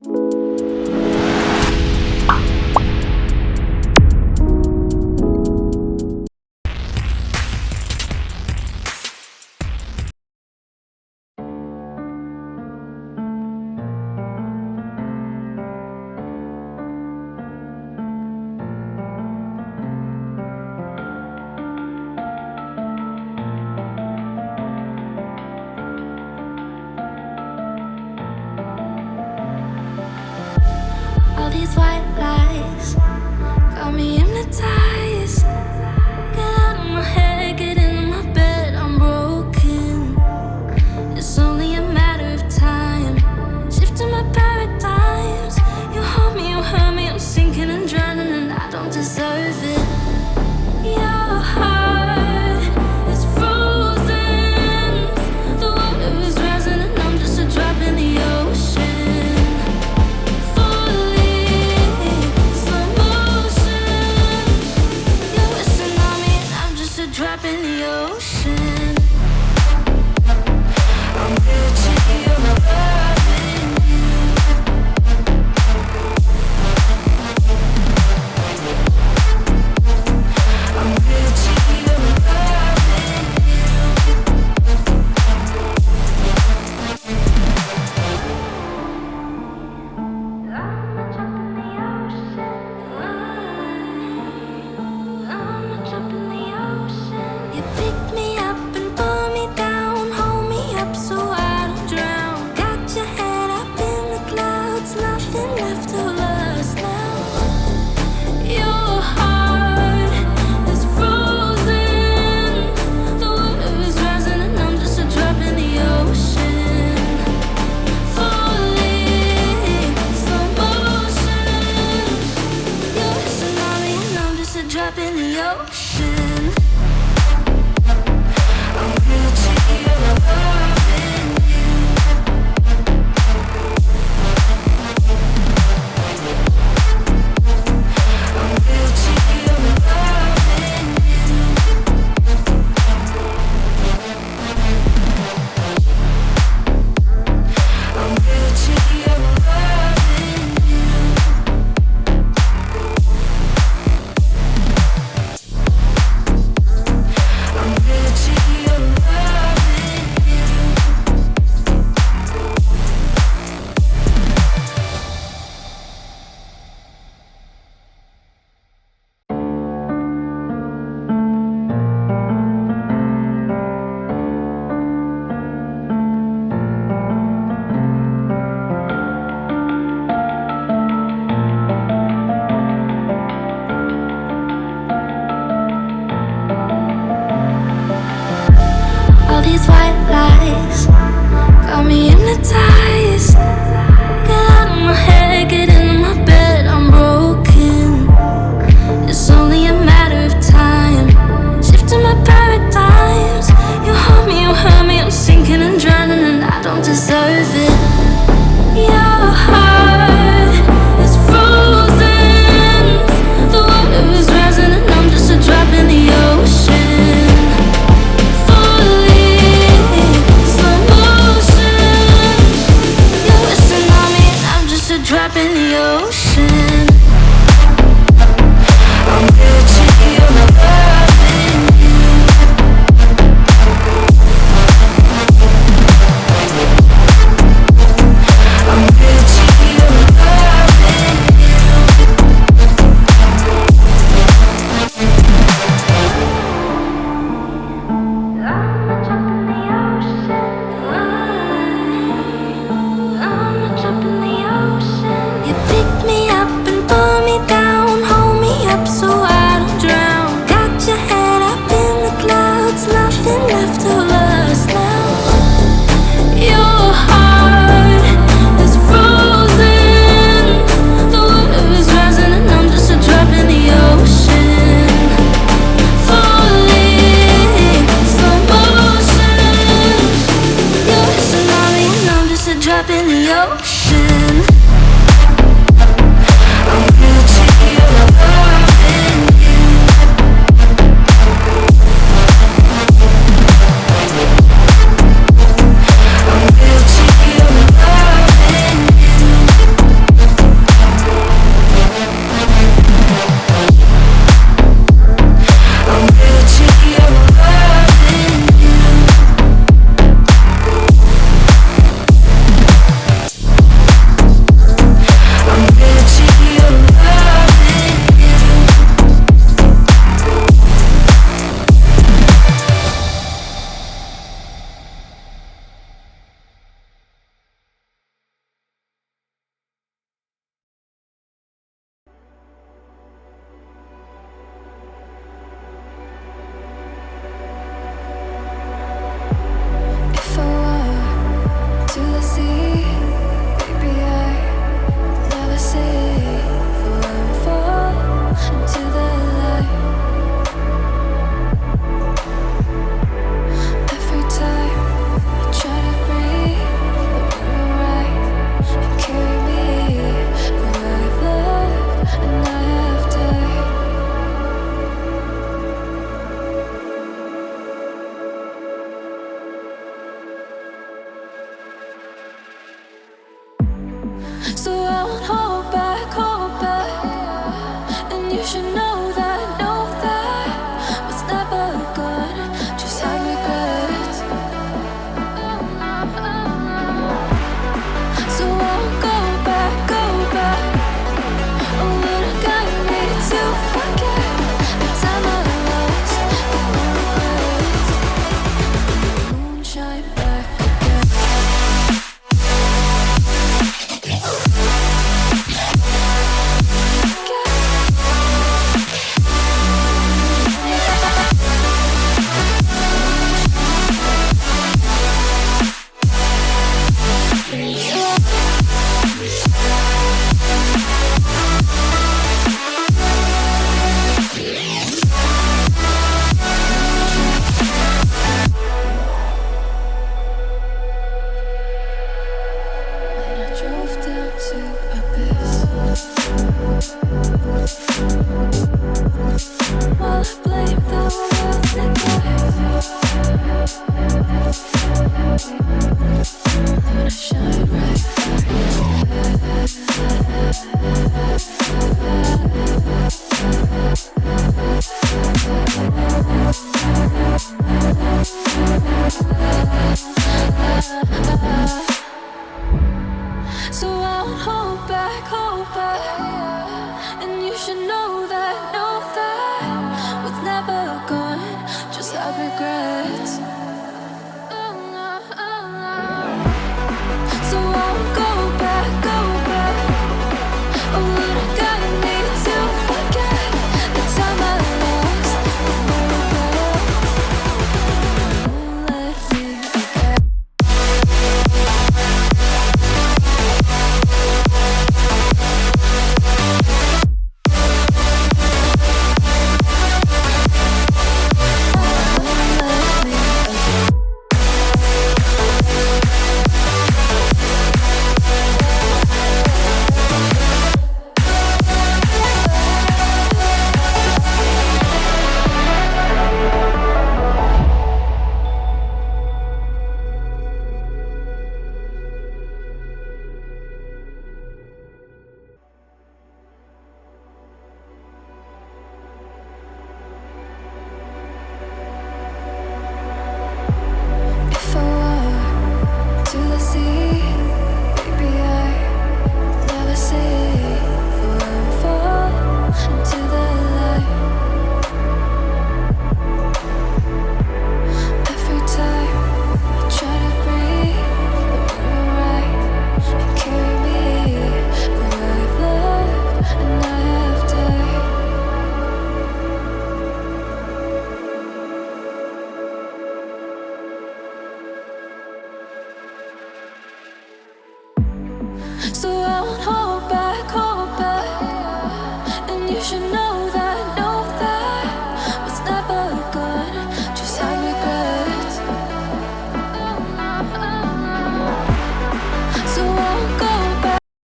All these white lies got me hypnotized. Get out of my head, get into my bed, I'm broken. It's only a matter of time, shifting my paradigms. You hold me, you hurt me, I'm sinking and drowning, and I don't deserve it. Your heart is frozen, the water is rising and I'm just a drop in the ocean. Drop in the ocean. I'm guilty of loving you. I'm guilty of loving I'm a drop in the ocean. I'm a drop in the ocean. You pick me up and pull me down, hold me up so I don't drown. Got your head up in the clouds, nothing left of us now. Your heart is frozen, the water is rising and I'm just a drop in the ocean. Falling, slow motion. You're a tsunami and I'm just a drop in the ocean. I'm guilty of loving you. I'm guilty of loving you. I'm guilty of loving you. I'm guilty of loving you. All these white lies got me hypnotized. Get out of my head, get into my bed, I'm broken. It's only a matter of time, shifting my paradigms. You hold me, you hurt me, I'm sinking and drowning, and I don't deserve it. Your heart is frozen, the water is rising and I'm just a drop in the ocean. Drop in the ocean. I'm guilty of loving you. I'm guilty of loving you. I'm a drop in the ocean. I'm a drop in the ocean. You pick me So I won't hold back, and you should know that what's never good just had regrets. So I won't go back. Oh, but I got me to forget the time I lost, the regrets. Moonshine back again. So I won't hold back, and you should know that what's never gone just had regrets. So I won't go back. Oh, but I got me to forget the time I lost. Won't let me forget. If I walk to the sea, baby, I never say forever fall into the light. Every time I try to breathe, but you're right and carry me where I've loved and I have died. So I won't hold back, and you should know